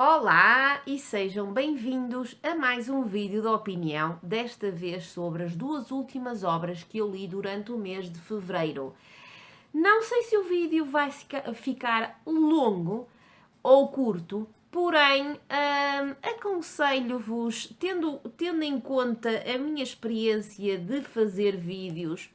Olá e sejam bem-vindos a mais um vídeo da opinião, desta vez sobre as duas últimas obras que eu li durante o mês de fevereiro. Não sei se o vídeo vai ficar longo ou curto, porém aconselho-vos, tendo em conta a minha experiência de fazer vídeos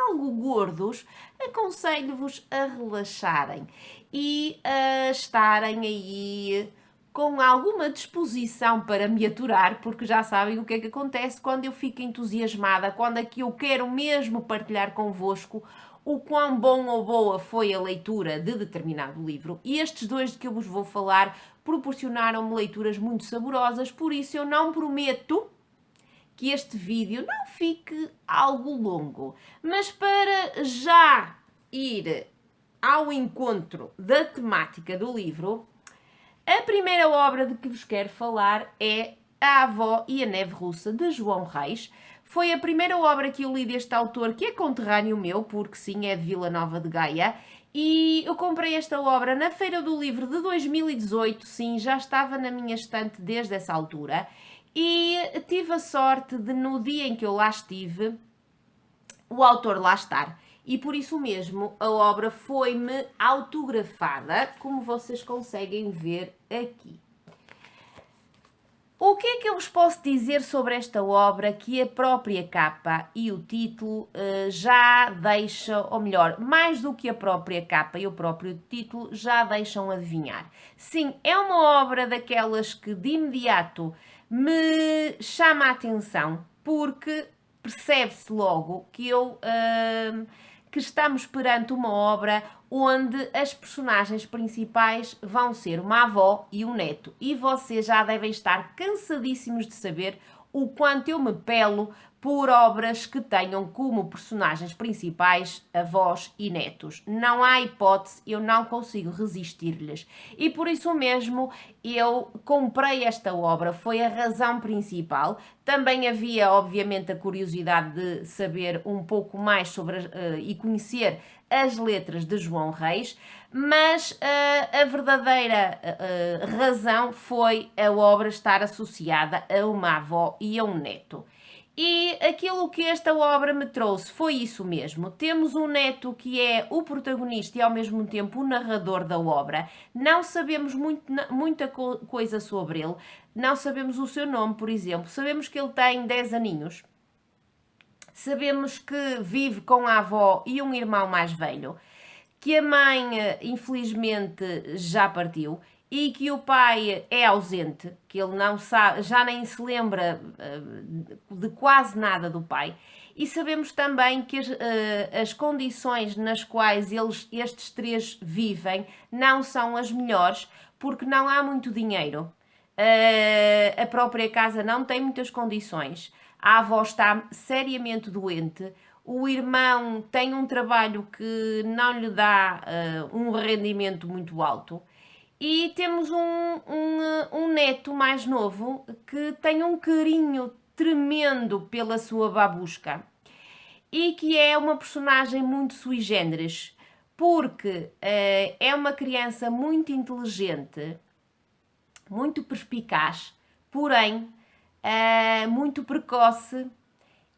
algo gordos, aconselho-vos a relaxarem e a estarem aí com alguma disposição para me aturar, porque já sabem o que é que acontece quando eu fico entusiasmada, quando é que eu quero mesmo partilhar convosco o quão bom ou boa foi a leitura de determinado livro. E estes dois de que eu vos vou falar proporcionaram-me leituras muito saborosas, por isso eu não prometo que este vídeo não fique algo longo, mas para já ir ao encontro da temática do livro, a primeira obra de que vos quero falar é A Avó e a Neve Russa, de João Reis. Foi a primeira obra que eu li deste autor, que é conterrâneo meu, porque sim, é de Vila Nova de Gaia, e eu comprei esta obra na Feira do Livro de 2018, sim, já estava na minha estante desde essa altura, e tive a sorte de, no dia em que eu lá estive, o autor lá estar. E por isso mesmo a obra foi-me autografada, como vocês conseguem ver aqui. O que é que eu vos posso dizer sobre esta obra que a própria capa e o título já deixam, ou melhor, mais do que a própria capa e o próprio título já deixam adivinhar? Sim, é uma obra daquelas que de imediato me chama a atenção, porque percebe-se logo que estamos perante uma obra onde as personagens principais vão ser uma avó e um neto. E vocês já devem estar cansadíssimos de saber o quanto eu me pelo por obras que tenham como personagens principais avós e netos. Não há hipótese, eu não consigo resistir-lhes. E por isso mesmo eu comprei esta obra, foi a razão principal. Também havia, obviamente, a curiosidade de saber um pouco mais sobre e conhecer as letras de João Reis, mas a verdadeira razão foi a obra estar associada a uma avó e a um neto. E aquilo que esta obra me trouxe foi isso mesmo. Temos um neto que é o protagonista e ao mesmo tempo o narrador da obra. Não sabemos muita coisa sobre ele. Não sabemos o seu nome, por exemplo. Sabemos que ele tem 10 aninhos. Sabemos que vive com a avó e um irmão mais velho, que a mãe, infelizmente, já partiu e que o pai é ausente, que ele não sabe, já nem se lembra de quase nada do pai. E sabemos também que as condições nas quais estes três vivem não são as melhores, porque não há muito dinheiro. A própria casa não tem muitas condições. A avó está seriamente doente. O irmão tem um trabalho que não lhe dá um rendimento muito alto. E temos um neto mais novo que tem um carinho tremendo pela sua babusca e que é uma personagem muito sui generis, porque é uma criança muito inteligente, muito perspicaz, porém muito precoce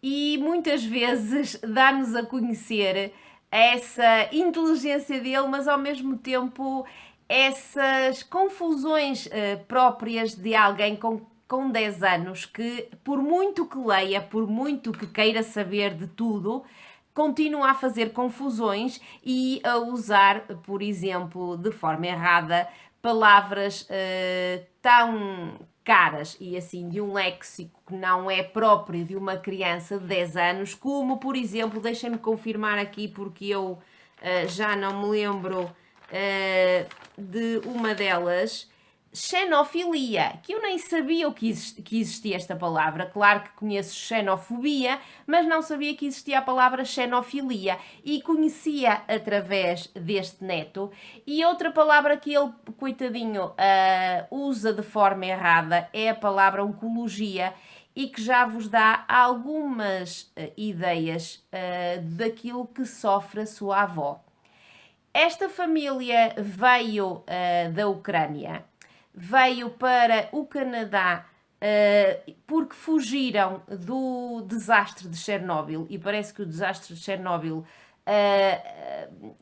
e muitas vezes dá-nos a conhecer essa inteligência dele, mas ao mesmo tempo essas confusões próprias de alguém com 10 anos que, por muito que leia, por muito que queira saber de tudo, continua a fazer confusões e a usar, por exemplo, de forma errada, palavras tão caras e assim de um léxico que não é próprio de uma criança de 10 anos, como por exemplo, deixem-me confirmar aqui porque eu já não me lembro de uma delas, xenofilia, que eu nem sabia que existia esta palavra. Claro que conheço xenofobia, mas não sabia que existia a palavra xenofilia e conhecia através deste neto. E outra palavra que ele, coitadinho, usa de forma errada é a palavra oncologia e que já vos dá algumas ideias daquilo que sofre a sua avó. Esta família veio da Ucrânia veio para o Canadá porque fugiram do desastre de Chernobyl, e parece que o desastre de Chernobyl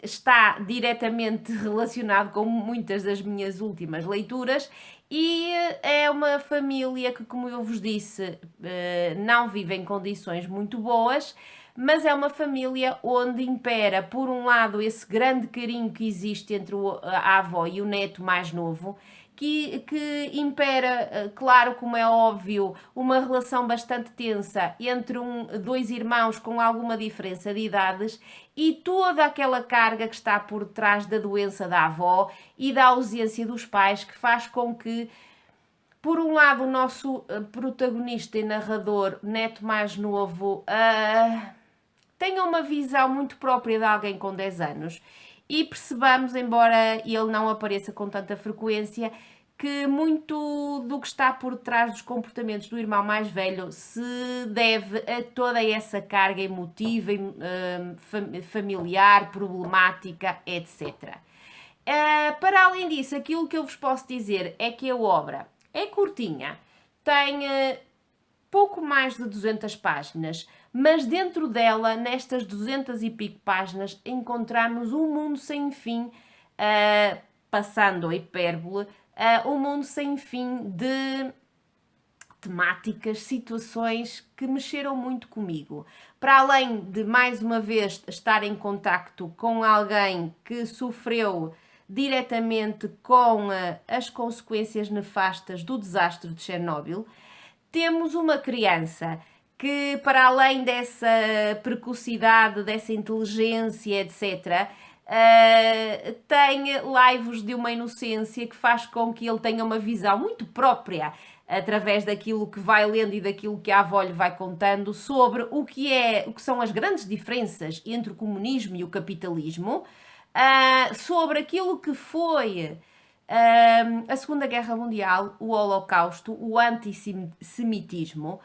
está diretamente relacionado com muitas das minhas últimas leituras, e é uma família que, como eu vos disse, não vive em condições muito boas, mas é uma família onde impera, por um lado, esse grande carinho que existe entre a avó e o neto mais novo, que impera, claro, como é óbvio, uma relação bastante tensa entre dois irmãos com alguma diferença de idades, e toda aquela carga que está por trás da doença da avó e da ausência dos pais, que faz com que, por um lado, o nosso protagonista e narrador, neto mais novo, tenha uma visão muito própria de alguém com 10 anos, e percebamos, embora ele não apareça com tanta frequência, que muito do que está por trás dos comportamentos do irmão mais velho se deve a toda essa carga emotiva, familiar, problemática, etc. Para além disso, aquilo que eu vos posso dizer é que a obra é curtinha, tem pouco mais de 200 páginas, mas dentro dela, nestas 200 e pico páginas, encontramos um mundo sem fim, passando a hipérbole, um mundo sem fim de temáticas, situações que mexeram muito comigo. Para além de, mais uma vez, estar em contacto com alguém que sofreu diretamente com as consequências nefastas do desastre de Chernobyl, temos uma criança que, para além dessa precocidade, dessa inteligência, etc., tem laivos de uma inocência que faz com que ele tenha uma visão muito própria, através daquilo que vai lendo e daquilo que a avó lhe vai contando, sobre o que são as grandes diferenças entre o comunismo e o capitalismo, sobre aquilo que foi a Segunda Guerra Mundial, o Holocausto, o antissemitismo.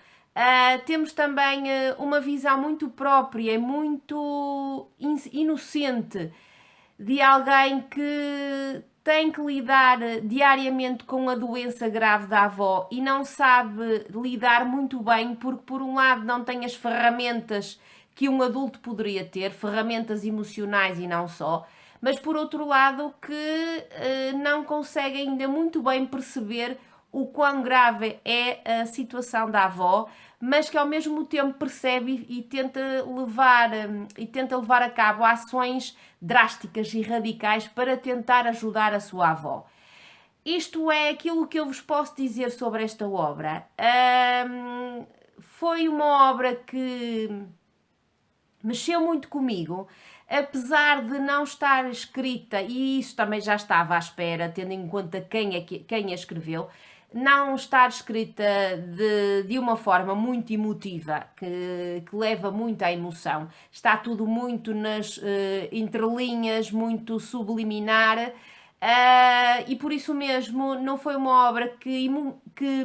Temos também uma visão muito própria e muito inocente de alguém que tem que lidar diariamente com a doença grave da avó e não sabe lidar muito bem, porque, por um lado, não tem as ferramentas que um adulto poderia ter, ferramentas emocionais e não só, mas, por outro lado, que não consegue ainda muito bem perceber o quão grave é a situação da avó, mas que ao mesmo tempo percebe e tenta levar a cabo ações drásticas e radicais para tentar ajudar a sua avó. Isto é aquilo que eu vos posso dizer sobre esta obra. Foi uma obra que mexeu muito comigo, apesar de não estar escrita, e isso também já estava à espera, tendo em conta quem a escreveu, não estar escrita de uma forma muito emotiva, que leva muito à emoção. Está tudo muito nas entrelinhas, muito subliminar, e por isso mesmo não foi uma obra que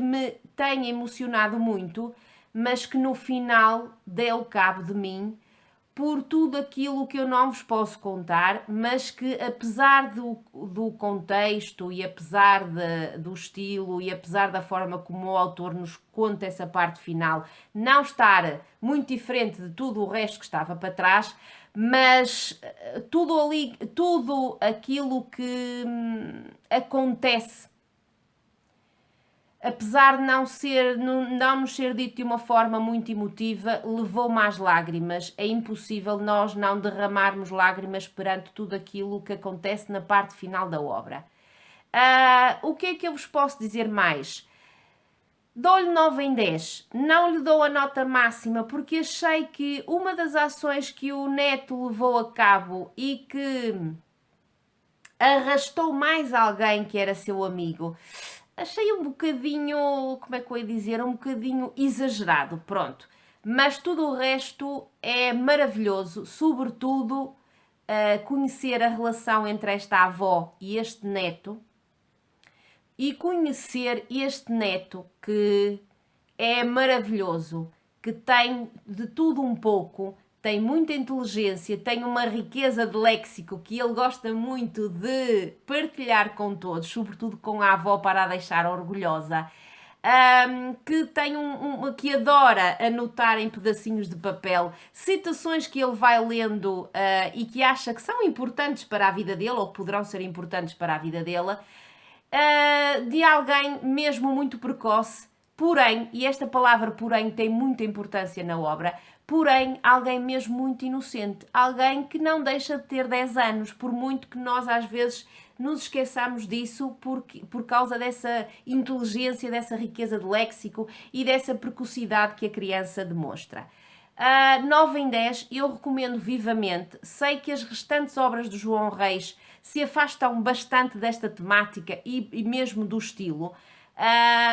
me tenha emocionado muito, mas que no final deu cabo de mim, por tudo aquilo que eu não vos posso contar, mas que, apesar do contexto e apesar do estilo e apesar da forma como o autor nos conta essa parte final não estar muito diferente de tudo o resto que estava para trás, mas tudo aquilo que acontece, apesar de não nos ser dito de uma forma muito emotiva, levou-me às lágrimas. É impossível nós não derramarmos lágrimas perante tudo aquilo que acontece na parte final da obra. O que é que eu vos posso dizer mais? Dou-lhe 9 em 10. Não lhe dou a nota máxima porque achei que uma das ações que o neto levou a cabo e que arrastou mais alguém que era seu amigo, achei um bocadinho, como é que eu ia dizer, um bocadinho exagerado, pronto. Mas tudo o resto é maravilhoso, sobretudo conhecer a relação entre esta avó e este neto, e conhecer este neto que é maravilhoso, que tem de tudo um pouco, tem muita inteligência, tem uma riqueza de léxico que ele gosta muito de partilhar com todos, sobretudo com a avó para a deixar orgulhosa. Que tem que adora anotar em pedacinhos de papel citações que ele vai lendo e que acha que são importantes para a vida dele ou que poderão ser importantes para a vida dele, de alguém mesmo muito precoce, porém, e esta palavra porém tem muita importância na obra, porém, alguém mesmo muito inocente, alguém que não deixa de ter 10 anos, por muito que nós às vezes nos esqueçamos disso por causa dessa inteligência, dessa riqueza de léxico e dessa precocidade que a criança demonstra. 9 em 10, eu recomendo vivamente. Sei que as restantes obras do João Reis se afastam bastante desta temática e mesmo do estilo,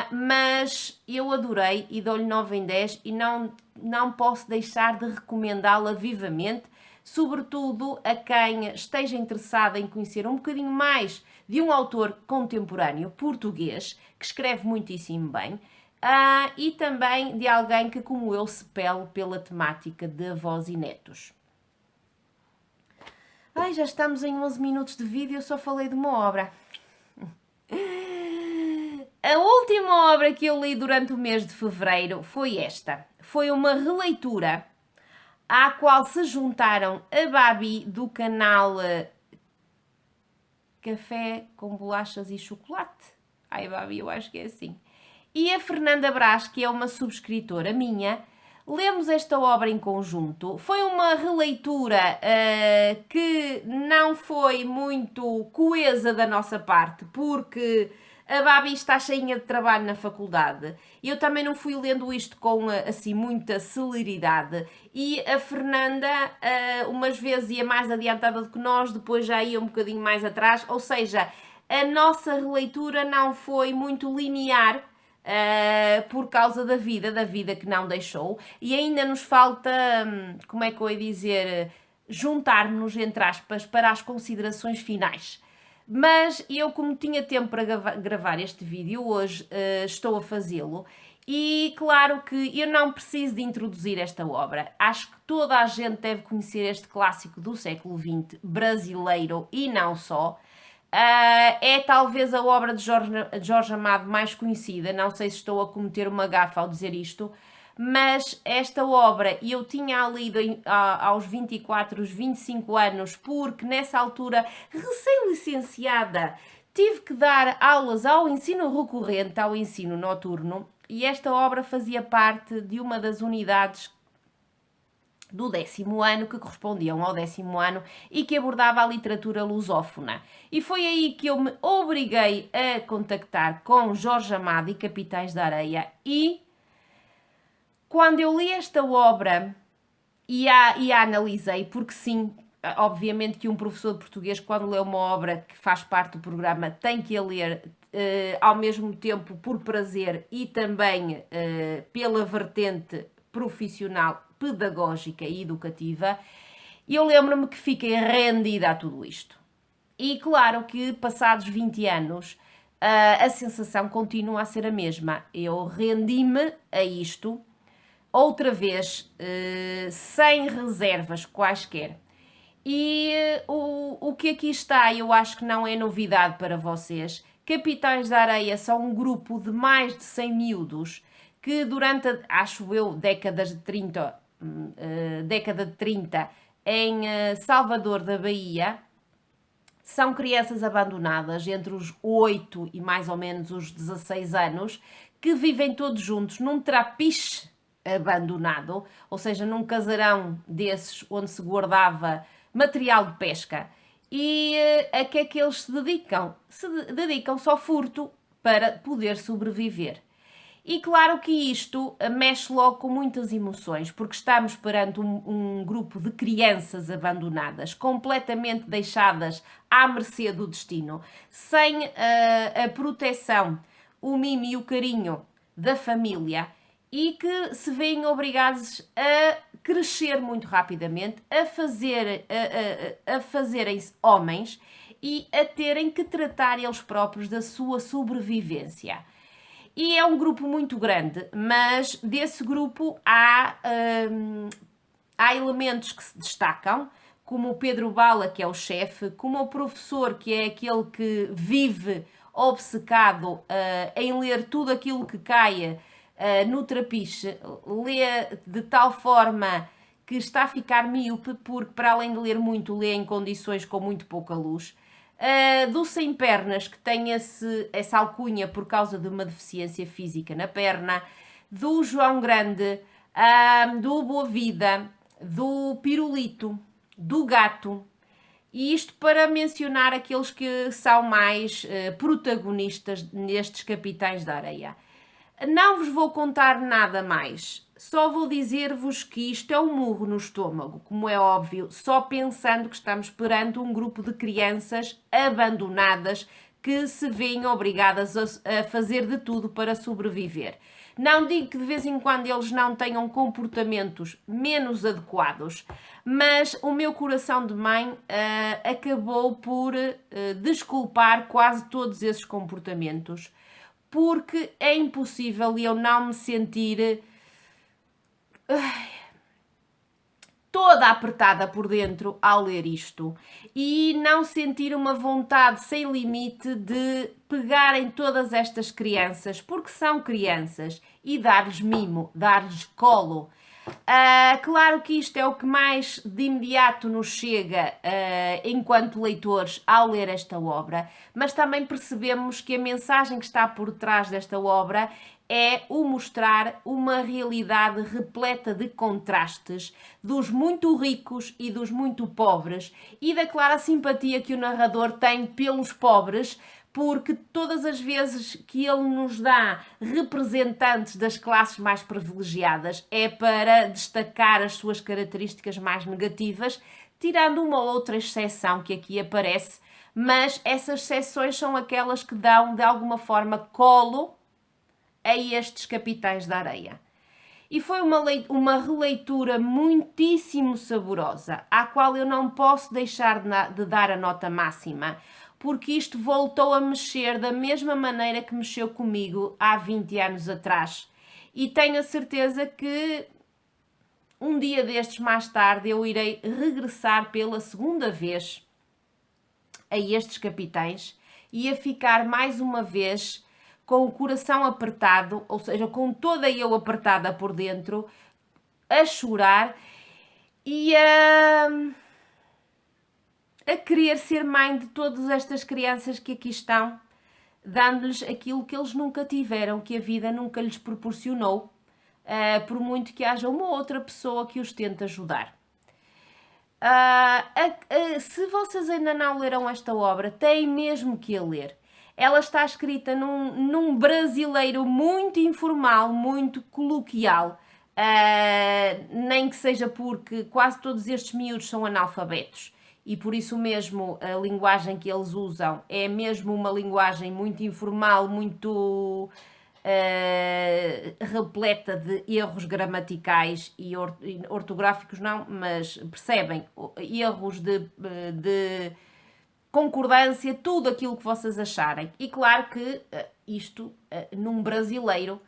mas eu adorei e dou-lhe 9 em 10 e não posso deixar de recomendá-la vivamente, sobretudo a quem esteja interessado em conhecer um bocadinho mais de um autor contemporâneo português, que escreve muitíssimo bem, e também de alguém que, como eu, se pele pela temática de avós e netos. Ai, já estamos em 11 minutos de vídeo, eu só falei de uma obra. A última obra que eu li durante o mês de fevereiro foi esta. Foi uma releitura à qual se juntaram a Babi do canal Café com Bolachas e Chocolate. Ai, Babi, eu acho que é assim. E a Fernanda Brás, que é uma subscritora minha. Lemos esta obra em conjunto. Foi uma releitura que não foi muito coesa da nossa parte, porque a Babi está cheinha de trabalho na faculdade. Eu também não fui lendo isto com assim muita celeridade. E a Fernanda, umas vezes ia mais adiantada do que nós, depois já ia um bocadinho mais atrás. Ou seja, a nossa releitura não foi muito linear. Por causa da vida que não deixou, e ainda nos falta, como é que eu ia dizer, juntar-nos, entre aspas, para as considerações finais. Mas eu, como tinha tempo para gravar este vídeo, hoje estou a fazê-lo, e claro que eu não preciso de introduzir esta obra. Acho que toda a gente deve conhecer este clássico do século XX, brasileiro e não só. É talvez a obra de Jorge Amado mais conhecida, não sei se estou a cometer uma gafe ao dizer isto, mas esta obra eu tinha lido aos 24, 25 anos, porque nessa altura, recém-licenciada, tive que dar aulas ao ensino recorrente, ao ensino noturno, e esta obra fazia parte de uma das unidades do 10º ano, que correspondiam ao 10º ano e que abordava a literatura lusófona. E foi aí que eu me obriguei a contactar com Jorge Amado e Capitães da Areia, e quando eu li esta obra e a analisei, porque sim, obviamente que um professor de português, quando lê uma obra que faz parte do programa, tem que a ler ao mesmo tempo por prazer e também pela vertente profissional, pedagógica e educativa, e eu lembro-me que fiquei rendida a tudo isto. E claro que passados 20 anos a sensação continua a ser a mesma. Eu rendi-me a isto outra vez, sem reservas quaisquer. E o que aqui está, eu acho que não é novidade para vocês. Capitães da Areia são um grupo de mais de 100 miúdos que durante, acho eu, década de 30 em Salvador da Bahia, são crianças abandonadas entre os 8 e mais ou menos os 16 anos, que vivem todos juntos num trapiche abandonado, ou seja, num casarão desses onde se guardava material de pesca. E a que é que eles se dedicam? Se dedicam-se ao furto para poder sobreviver. E claro que isto mexe logo com muitas emoções, porque estamos perante um grupo de crianças abandonadas, completamente deixadas à mercê do destino, sem a proteção, o mimo e o carinho da família, e que se veem obrigados a crescer muito rapidamente, a fazerem-se homens e a terem que tratar eles próprios da sua sobrevivência. E é um grupo muito grande, mas desse grupo há há elementos que se destacam, como o Pedro Bala, que é o chefe, como o professor, que é aquele que vive obcecado em ler tudo aquilo que caia no trapiche, lê de tal forma que está a ficar míope, porque para além de ler muito, lê em condições com muito pouca luz. Do Sem Pernas, que tem essa alcunha por causa de uma deficiência física na perna. Do João Grande, do Boa Vida, do Pirulito, do Gato. E isto para mencionar aqueles que são mais protagonistas nestes Capitães da Areia. Não vos vou contar nada mais, só vou dizer-vos que isto é um murro no estômago, como é óbvio, só pensando que estamos perante um grupo de crianças abandonadas que se veem obrigadas a fazer de tudo para sobreviver. Não digo que de vez em quando eles não tenham comportamentos menos adequados, mas o meu coração de mãe acabou por desculpar quase todos esses comportamentos, porque é impossível eu não me sentir toda apertada por dentro ao ler isto e não sentir uma vontade sem limite de pegar em todas estas crianças, porque são crianças, e dar-lhes mimo, dar-lhes colo. Claro que isto é o que mais de imediato nos chega enquanto leitores ao ler esta obra, mas também percebemos que a mensagem que está por trás desta obra é o mostrar uma realidade repleta de contrastes dos muito ricos e dos muito pobres e da clara simpatia que o narrador tem pelos pobres, porque todas as vezes que ele nos dá representantes das classes mais privilegiadas é para destacar as suas características mais negativas, tirando uma outra exceção que aqui aparece, mas essas exceções são aquelas que dão de alguma forma colo a estes Capitães da Areia. E foi uma releitura muitíssimo saborosa, à qual eu não posso deixar de dar a nota máxima, porque isto voltou a mexer da mesma maneira que mexeu comigo há 20 anos atrás. E tenho a certeza que um dia destes, mais tarde, eu irei regressar pela segunda vez a estes Capitães e a ficar mais uma vez com o coração apertado, ou seja, com toda eu apertada por dentro, a chorar e a querer ser mãe de todas estas crianças que aqui estão, dando-lhes aquilo que eles nunca tiveram, que a vida nunca lhes proporcionou, por muito que haja uma outra pessoa que os tente ajudar. Se vocês ainda não leram esta obra, têm mesmo que a ler. Ela está escrita num brasileiro muito informal, muito coloquial, nem que seja porque quase todos estes miúdos são analfabetos e por isso mesmo a linguagem que eles usam é mesmo uma linguagem muito informal, muito repleta de erros gramaticais e ortográficos não, mas percebem, erros de concordância, tudo aquilo que vocês acharem. E claro que isto num brasileiro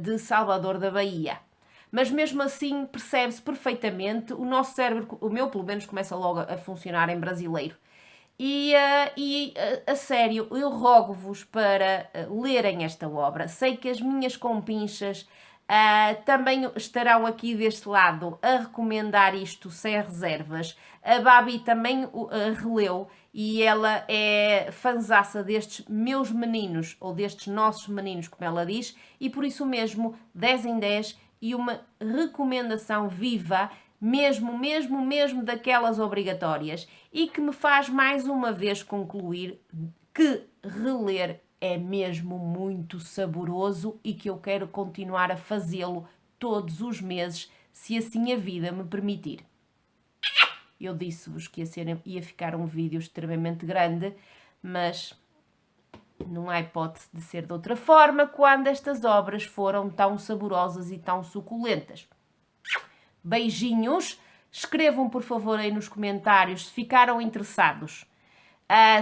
de Salvador da Bahia. Mas mesmo assim percebe-se perfeitamente, o nosso cérebro, o meu pelo menos, começa logo a funcionar em brasileiro. E a sério, eu rogo-vos para lerem esta obra. Sei que as minhas compinchas também estarão aqui deste lado a recomendar isto sem reservas. A Babi também releu e ela é fanzaça destes meus meninos, ou destes nossos meninos, como ela diz, e por isso mesmo 10 em 10 e uma recomendação viva, mesmo daquelas obrigatórias, e que me faz mais uma vez concluir que reler é mesmo muito saboroso e que eu quero continuar a fazê-lo todos os meses, se assim a vida me permitir. Eu disse-vos que ia ficar um vídeo extremamente grande, mas não há hipótese de ser de outra forma quando estas obras foram tão saborosas e tão suculentas. Beijinhos, escrevam por favor aí nos comentários se ficaram interessados,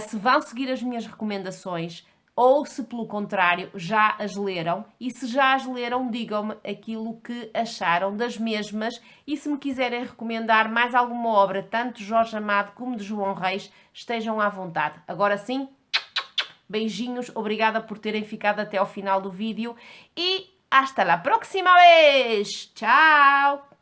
se vão seguir as minhas recomendações, ou se pelo contrário já as leram, e se já as leram, digam-me aquilo que acharam das mesmas, e se me quiserem recomendar mais alguma obra, tanto de Jorge Amado como de João Reis, estejam à vontade. Agora sim, beijinhos, obrigada por terem ficado até ao final do vídeo e hasta la próxima vez! Tchau!